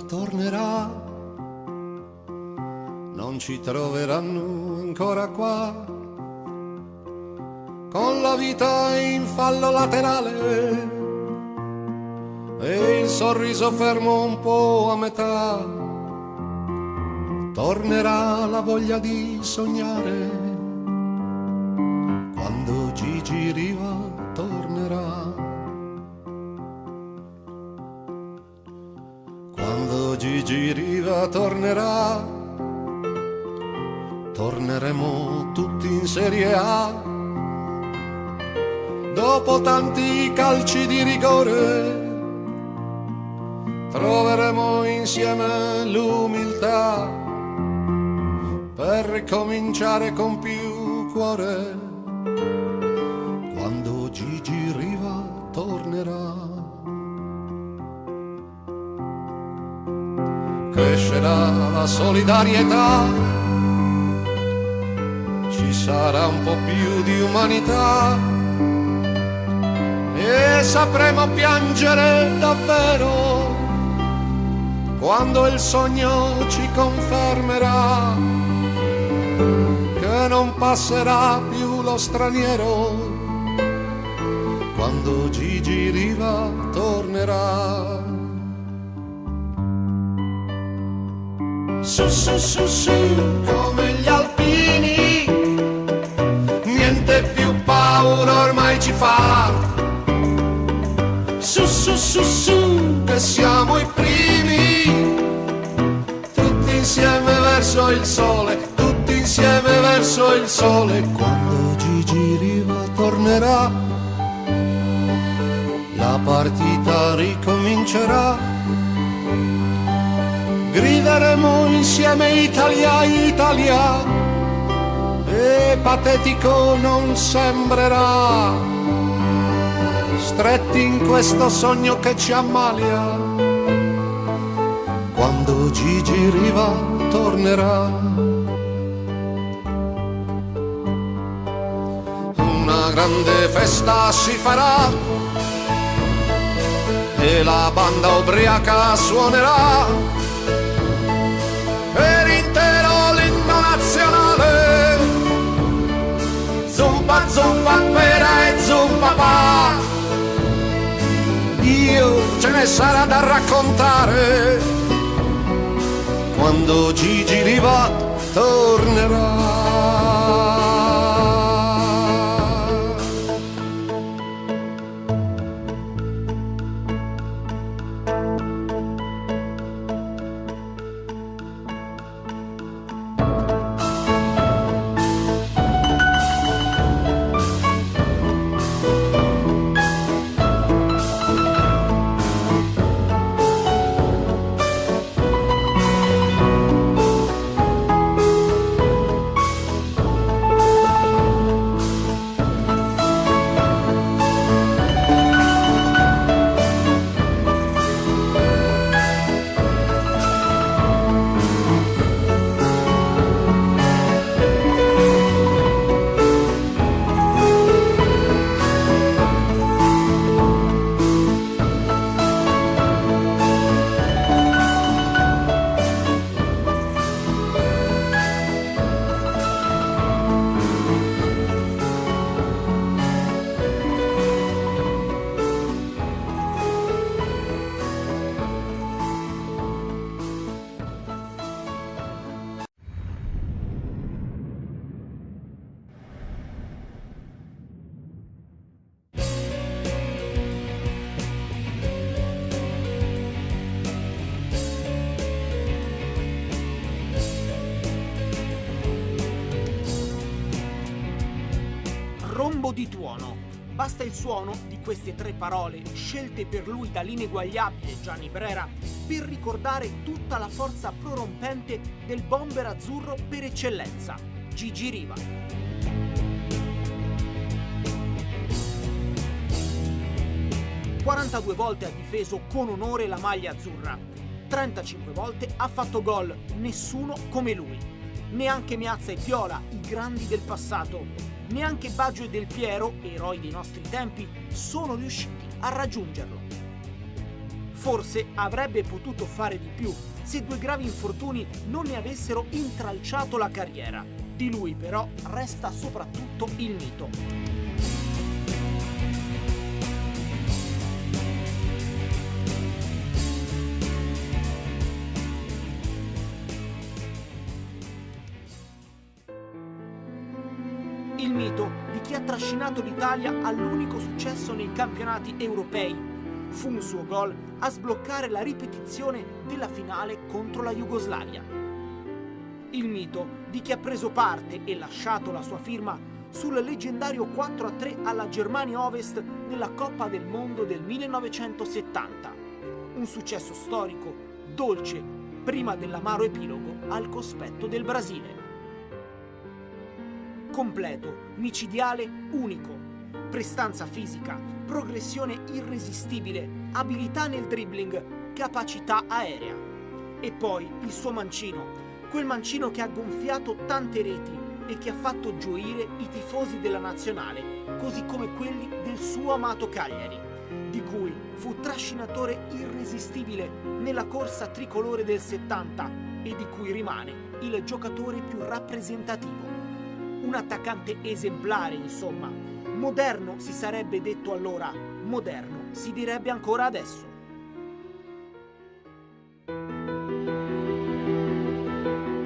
tornerà, non ci troveranno ancora qua, con la vita in fallo laterale e il sorriso fermo un po' a metà. Tornerà la voglia di sognare, quando Gigi Riva tornerà. Quando Gigi Riva tornerà, torneremo tutti in Serie A. Dopo tanti calci di rigore, troveremo insieme l'umiltà per ricominciare con più cuore, quando Gigi Riva tornerà. Crescerà la solidarietà, ci sarà un po' più di umanità e sapremo piangere davvero quando il sogno ci confermerà che non passerà più lo straniero, quando Gigi Riva tornerà. Su su su su come gli alpini, niente più paura ormai ci fa. Su su su su che siamo i primi, tutti insieme verso il sole, tutti insieme verso il sole, quando Gigi Riva tornerà, la partita ricomincerà. Grideremo insieme Italia, Italia, e patetico non sembrerà, stretti in questo sogno che ci ammalia, quando Gigi Riva tornerà. Una grande festa si farà e la banda ubriaca suonerà per intero l'inno nazionale. Zumba zumba pera e zumba pa, Dio ce ne sarà da raccontare, quando Gigi Riva tornerà. Rombo di tuono. Basta il suono di queste tre parole, scelte per lui dall'ineguagliabile Gianni Brera, per ricordare tutta la forza prorompente del bomber azzurro per eccellenza, Gigi Riva. 42 volte ha difeso con onore la maglia azzurra, 35 volte ha fatto gol, nessuno come lui. Neanche Meazza e Piola, i grandi del passato, neanche Baggio e Del Piero, eroi dei nostri tempi, sono riusciti a raggiungerlo. Forse avrebbe potuto fare di più se due gravi infortuni non ne avessero intralciato la carriera. Di lui però resta soprattutto il mito. Il mito di chi ha trascinato l'Italia all'unico successo nei campionati europei. Fu un suo gol a sbloccare la ripetizione della finale contro la Jugoslavia. Il mito di chi ha preso parte e lasciato la sua firma sul leggendario 4-3 alla Germania Ovest nella Coppa del Mondo del 1970. Un successo storico, dolce, prima dell'amaro epilogo al cospetto del Brasile. Completo, micidiale, unico. Prestanza fisica, progressione irresistibile, abilità nel dribbling, capacità aerea. E poi il suo mancino, quel mancino che ha gonfiato tante reti e che ha fatto gioire i tifosi della nazionale, così come quelli del suo amato Cagliari, di cui fu trascinatore irresistibile nella corsa tricolore del 70 e di cui rimane il giocatore più rappresentativo. Un attaccante esemplare, insomma. Moderno si sarebbe detto allora, moderno si direbbe ancora adesso.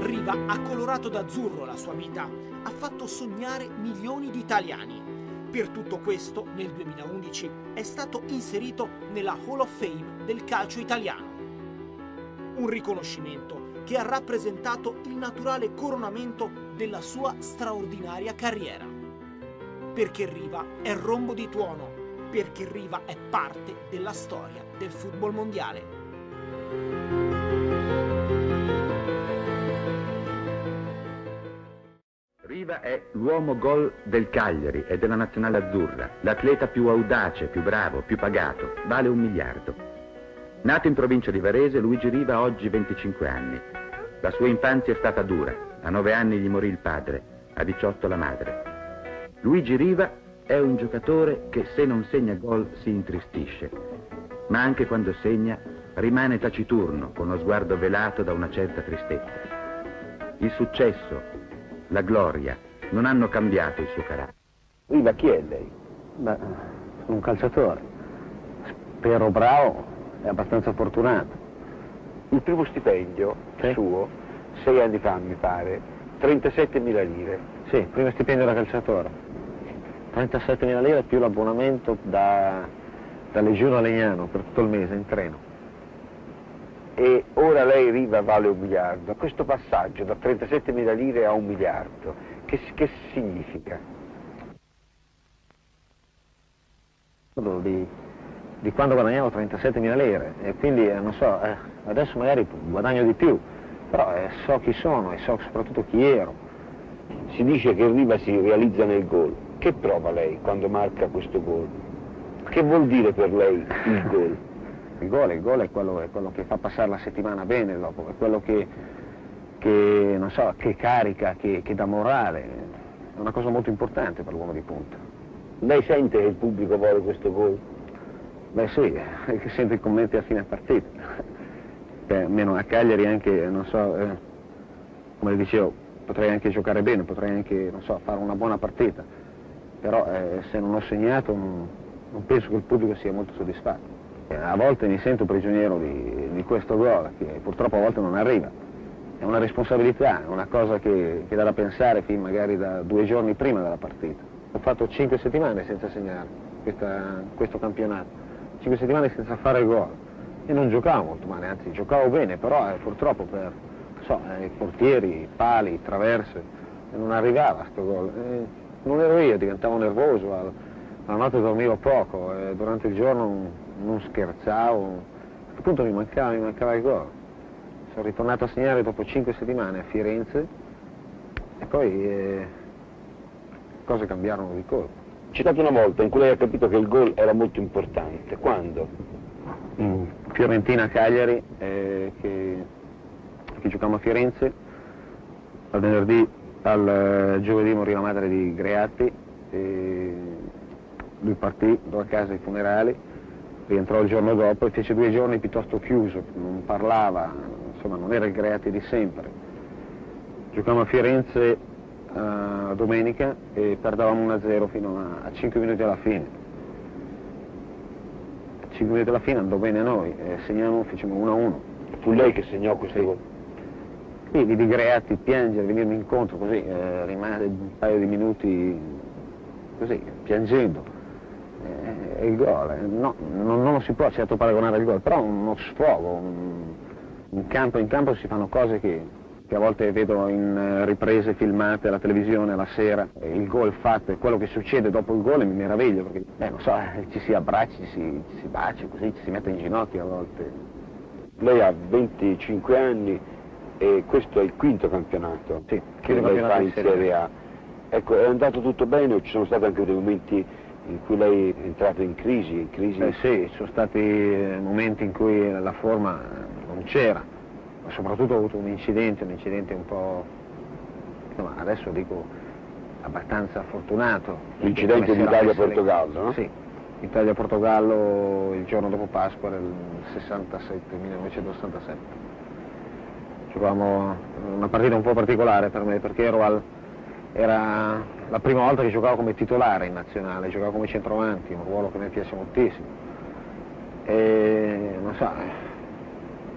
Riva ha colorato d'azzurro la sua vita, ha fatto sognare milioni di italiani. Per tutto questo, nel 2011 è stato inserito nella Hall of Fame del calcio italiano. Un riconoscimento che ha rappresentato il naturale coronamento della sua straordinaria carriera. Perché Riva è rombo di tuono, perché Riva è parte della storia del football mondiale. Riva è l'uomo gol del Cagliari e della nazionale azzurra, l'atleta più audace, più bravo, più pagato, vale 1 miliardo. Nato in provincia di Varese, Luigi Riva ha oggi 25 anni. La sua infanzia è stata dura, a 9 anni gli morì il padre, a 18 la madre. Luigi Riva è un giocatore che se non segna gol si intristisce, ma anche quando segna rimane taciturno, con lo sguardo velato da una certa tristezza. Il successo, la gloria, non hanno cambiato il suo carattere. Riva, chi è lei? Beh, sono un calciatore, spero bravo e abbastanza fortunato. Il primo stipendio suo, 6 anni fa mi pare, 37.000 lire. Sì, il primo stipendio da calciatore. 37.000 lire più l'abbonamento da Legione a Legnano per tutto il mese in treno. E ora lei Riva vale 1 miliardo. Questo passaggio da 37.000 lire a 1 miliardo, che significa? Di quando guadagnavo 37.000 lire e quindi non so, adesso magari guadagno di più, però so chi sono e so soprattutto chi ero. Si dice che Riva si realizza nel gol. Che prova lei quando marca questo gol? Che vuol dire per lei il gol? Il gol è quello che fa passare la settimana bene dopo, è quello che non so, che carica, che dà morale. È una cosa molto importante per l'uomo di punta. Lei sente che il pubblico vuole questo gol? Beh sì, che sente i commenti a fine partita. Almeno a Cagliari anche, non so, come le dicevo, potrei anche giocare bene, potrei anche, non so, fare una buona partita. Però se non ho segnato non penso che il pubblico sia molto soddisfatto. A volte mi sento prigioniero di questo gol, che purtroppo a volte non arriva. È una responsabilità, è una cosa che dà da pensare fin magari da 2 giorni prima della partita. Ho fatto 5 settimane senza segnare questo campionato, 5 settimane senza fare gol e non giocavo molto male, anzi giocavo bene, però purtroppo per i portieri, i pali, i traverse, non arrivava sto gol. Non ero io, diventavo nervoso, la notte dormivo poco, durante il giorno non scherzavo, a questo punto mi mancava il gol. Sono ritornato a segnare dopo 5 settimane a Firenze e poi cose cambiarono di colpo. C'è stata una volta in cui lei ha capito che il gol era molto importante. Quando? Fiorentina-Cagliari, che giocammo a Firenze, al venerdì, al giovedì morì la madre di Greatti, e lui partì, andò a casa ai funerali, rientrò il giorno dopo e fece 2 giorni piuttosto chiuso, non parlava, insomma non era il Greati di sempre. Giocavamo a Firenze domenica e perdevamo 1-0 fino a 5 minuti alla fine. A 5 minuti alla fine andò bene a noi, segniamo, fecimo 1-1. Fu lei che segnò questo gol? Sì, vidi Greati piangere, venirmi incontro così, rimase un paio di minuti così, piangendo. E il gol, no, non lo si può certo paragonare al gol, però uno sfogo, in campo si fanno cose che a volte vedo in riprese filmate alla televisione la sera, il gol fatto e quello che succede dopo il gol e mi meraviglio, perché non so, ci si abbraccia, ci si bacia, così ci si mette in ginocchio a volte. Lei ha 25 anni e questo è il 5º campionato che lei fa in Serie A. Ecco, è andato tutto bene o ci sono stati anche dei momenti in cui lei è entrato in crisi? Sì, ci sono stati momenti in cui la forma non c'era, ma soprattutto ho avuto un incidente un po', insomma, adesso dico abbastanza fortunato. L'incidente di Italia-Portogallo, no? Sì, Italia-Portogallo il giorno dopo Pasqua del 1967. Giocavamo una partita un po' particolare per me perché era la prima volta che giocavo come titolare in nazionale, giocavo come centravanti, un ruolo che mi piace moltissimo. E non so,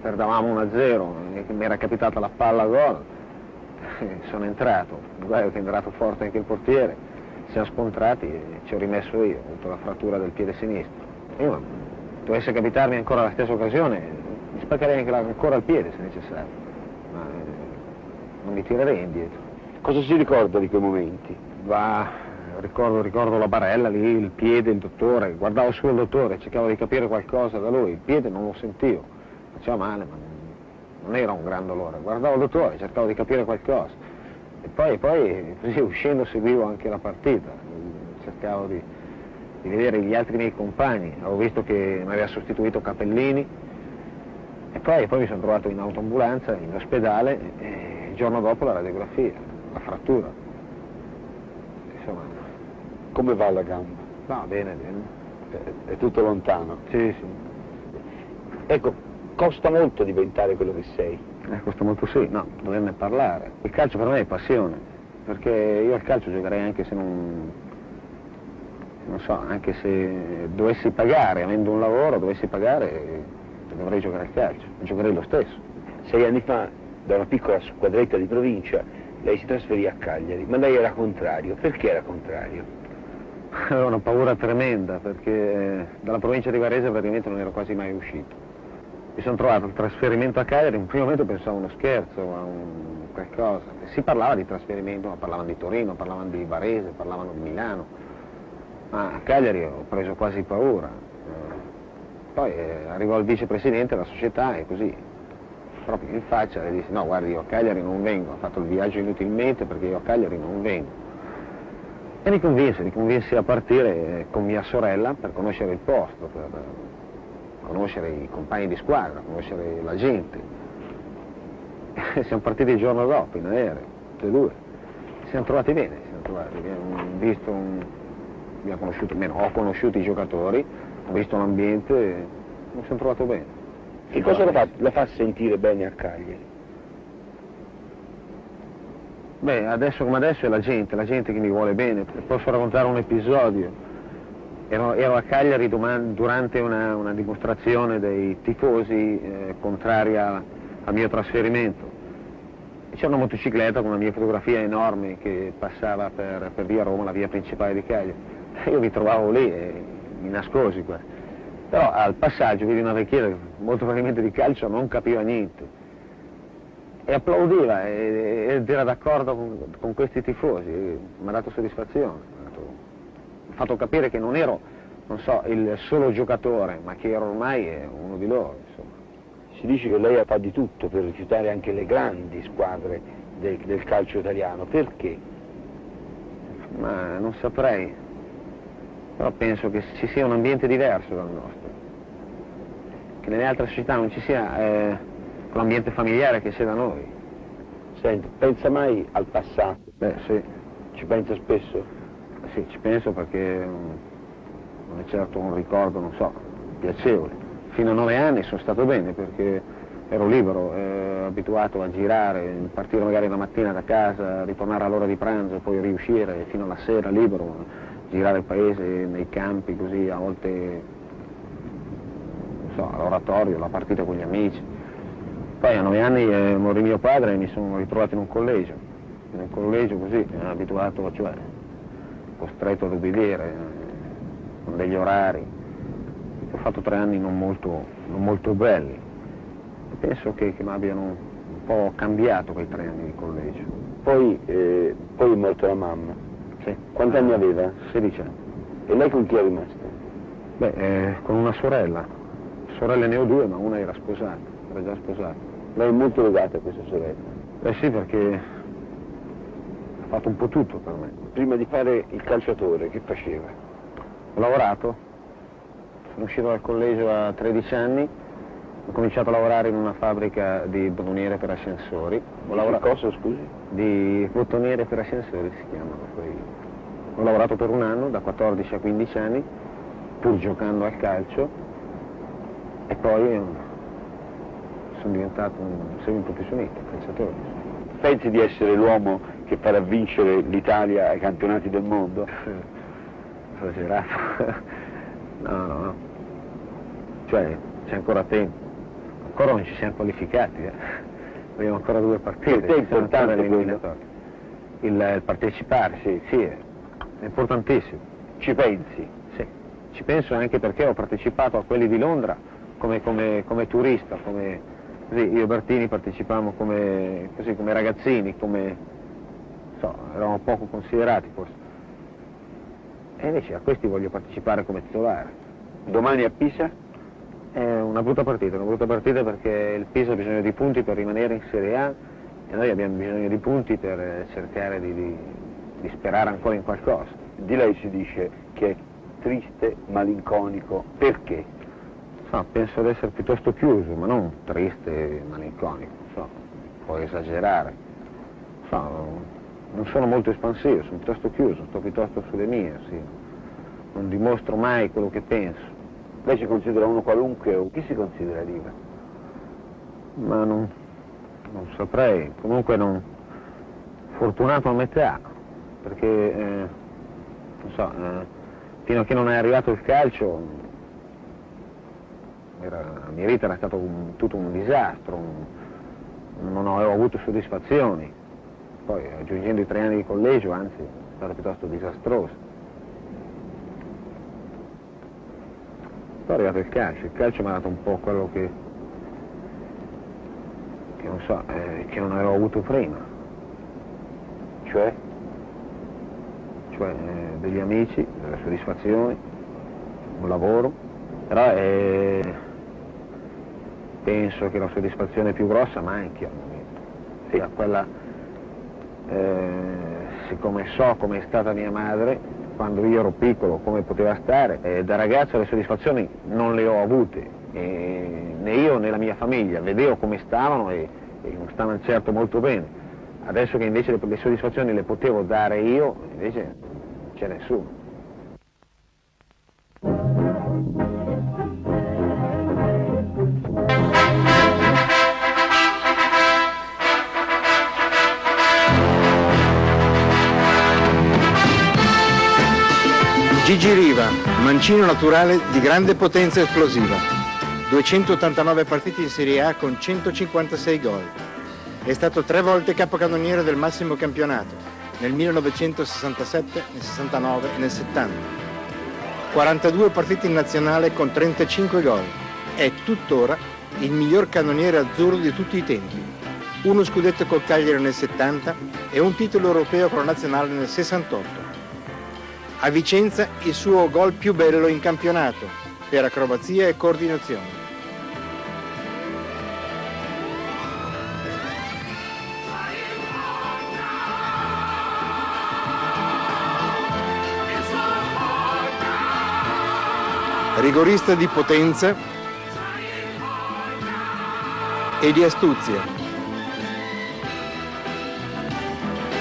perdavamo 1-0, mi era capitata la palla a gol, sono entrato, il guaio che è entrato forte anche il portiere, ci siamo scontrati e ci ho rimesso io, ho avuto la frattura del piede sinistro. Io, dovesse capitarmi ancora la stessa occasione, mi spaccherei anche ancora il piede se necessario, ma non mi tirerei indietro. Cosa si ricorda di quei momenti? Ricordo la barella lì, il piede, il dottore, guardavo su il dottore, cercavo di capire qualcosa da lui, il piede non lo sentivo, faceva male, ma non era un gran dolore, guardavo il dottore, cercavo di capire qualcosa e poi così uscendo seguivo anche la partita, cercavo di vedere gli altri miei compagni, avevo visto che mi aveva sostituito Capellini e poi mi sono trovato in autoambulanza, in ospedale e il giorno dopo la radiografia, la frattura. Insomma. Come va la gamba? No, bene. È tutto lontano? Sì. Ecco, costa molto diventare quello che sei? Costa molto sì, no, doverne parlare. Il calcio per me è passione, perché io al calcio giocherei anche se non so, anche se dovessi pagare, avendo un lavoro, dovessi pagare, dovrei giocare al calcio, giocherei lo stesso. 6 anni fa, da una piccola squadretta di provincia, lei si trasferì a Cagliari, ma lei era contrario. Perché era contrario? Avevo una paura tremenda, perché dalla provincia di Varese praticamente non ero quasi mai uscito. Mi sono trovato il trasferimento a Cagliari, in un primo momento pensavo uno scherzo, a qualcosa. Si parlava di trasferimento, ma parlavano di Torino, parlavano di Varese, parlavano di Milano. Ma a Cagliari ho preso quasi paura. Poi arrivò il vicepresidente della società e così, proprio in faccia, le disse: no, guardi, io a Cagliari non vengo, ho fatto il viaggio inutilmente perché io a Cagliari non vengo. E mi convinsi a partire con mia sorella per conoscere il posto, per conoscere i compagni di squadra, conoscere la gente. E siamo partiti il giorno dopo in aereo, tutti e due. Ci siamo trovati bene, ho conosciuto i giocatori, ho visto l'ambiente e mi sono trovato bene. Che cosa la fa sentire bene a Cagliari? Beh, adesso come adesso è la gente che mi vuole bene. Posso raccontare un episodio. Ero a Cagliari durante una dimostrazione dei tifosi contrari al mio trasferimento. C'era una motocicletta con una mia fotografia enorme che passava per via Roma, la via principale di Cagliari. Io mi trovavo lì e mi nascosi qua. Però al passaggio vidi una vecchietta che molto probabilmente di calcio non capiva niente. E applaudiva ed era d'accordo con questi tifosi, mi ha dato soddisfazione, mi ha fatto capire che non ero, non so, il solo giocatore, ma che ero ormai uno di loro, insomma. Si dice che lei fa di tutto per rifiutare anche le grandi squadre del calcio italiano, perché? Ma non saprei, però penso che ci sia un ambiente diverso dal nostro, che nelle altre società non ci sia l'ambiente familiare che c'è da noi. Senti, pensa mai al passato? Beh, sì. Ci pensa spesso? Sì, ci penso perché non è certo un ricordo, non so, piacevole. Fino a 9 anni sono stato bene perché ero libero, abituato a girare, partire magari la mattina da casa, ritornare all'ora di pranzo, poi riuscire fino alla sera libero, girare il paese nei campi così, a volte non so, all'oratorio, la partita con gli amici. Poi a 9 anni morì mio padre e mi sono ritrovato in un collegio. Nel collegio così, abituato, cioè costretto ad obbedire, con degli orari. Ho fatto 3 anni non molto belli. Penso che mi abbiano un po' cambiato quei 3 anni di collegio. Poi è morta la mamma. Sì. Quanti anni aveva? 16 anni. E lei con chi è rimasta? Beh, con una sorella. Sorelle ne ho 2, ma una era sposata, era già sposata. Lei è molto legata a questa sorella? Beh sì, perché ha fatto un po' tutto per me. Prima di fare il calciatore, che faceva? Ho lavorato, sono uscito dal collegio a 13 anni, ho cominciato a lavorare in una fabbrica di bottoniere per ascensori. Cosa, scusi? Di bottoniere per ascensori si chiamano quei. Ho lavorato per un anno, da 14 a 15 anni, pur giocando al calcio, e poi sono diventato un semiprofessionista, calciatore. Pensi di essere l'uomo che farà vincere l'Italia ai campionati del mondo? Esagerato. No. Cioè, c'è ancora tempo. Ancora non ci siamo qualificati, abbiamo ancora 2 partite. Per te è importante il partecipare, sì, è importantissimo. Ci pensi? Sì, ci penso anche perché ho partecipato a quelli di Londra come turista, così, io e Bertini partecipavamo come ragazzini, eravamo poco considerati forse. E invece a questi voglio partecipare come titolare. Domani a Pisa? È una brutta partita perché il Pisa ha bisogno di punti per rimanere in Serie A e noi abbiamo bisogno di punti per cercare di sperare ancora in qualcosa. Di lei si dice che è triste, malinconico, perché? Penso di essere piuttosto chiuso, ma non triste e malinconico, può esagerare. Non sono molto espansivo, sono piuttosto chiuso, sto piuttosto sulle mie, sì. Non dimostro mai quello che penso. Lei si considera uno qualunque o chi si considera Riva? Ma non saprei, comunque fortunato a metà, perché fino a che non è arrivato il calcio la mia vita era stato tutto un disastro, non avevo avuto soddisfazioni, poi aggiungendo i 3 anni di collegio, anzi, è stato piuttosto disastroso. Poi è arrivato il calcio mi ha dato un po' quello che non avevo avuto prima, cioè degli amici, delle soddisfazioni, un lavoro, però penso che la soddisfazione più grossa manchi al momento, sia quella, siccome so come è stata mia madre, quando io ero piccolo, come poteva stare, da ragazzo le soddisfazioni non le ho avute, né io né la mia famiglia, vedevo come stavano e non stavano certo molto bene. Adesso che invece le soddisfazioni le potevo dare io, invece non c'è nessuno. Gigi Riva, mancino naturale di grande potenza esplosiva. 289 partite in Serie A con 156 gol. È stato 3 volte capocannoniere del massimo campionato, nel 1967, nel 69 e nel 70. 42 partite in nazionale con 35 gol. È tuttora il miglior cannoniere azzurro di tutti i tempi. 1 scudetto col Cagliari nel 70 e un titolo europeo con la nazionale nel 68. A Vicenza il suo gol più bello in campionato, per acrobazia e coordinazione. Rigorista di potenza e di astuzia,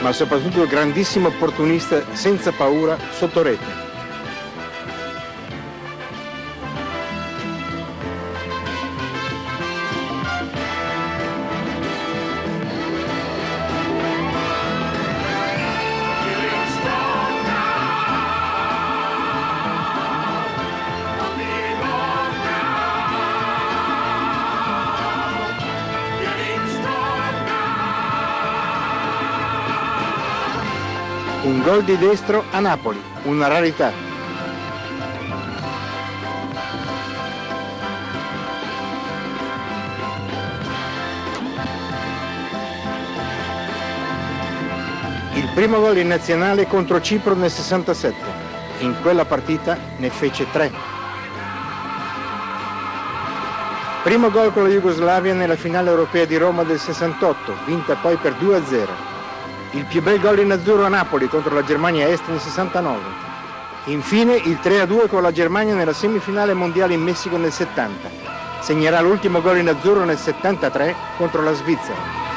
ma soprattutto grandissimo opportunista senza paura sotto rete. Un gol di destro a Napoli, una rarità. Il primo gol in nazionale contro Cipro nel 67. In quella partita ne fece 3. Primo gol con la Jugoslavia nella finale europea di Roma del 68, vinta poi per 2-0. Il più bel gol in azzurro a Napoli contro la Germania Est nel 69. Infine il 3-2 con la Germania nella semifinale mondiale in Messico nel 70. Segnerà l'ultimo gol in azzurro nel 73 contro la Svizzera.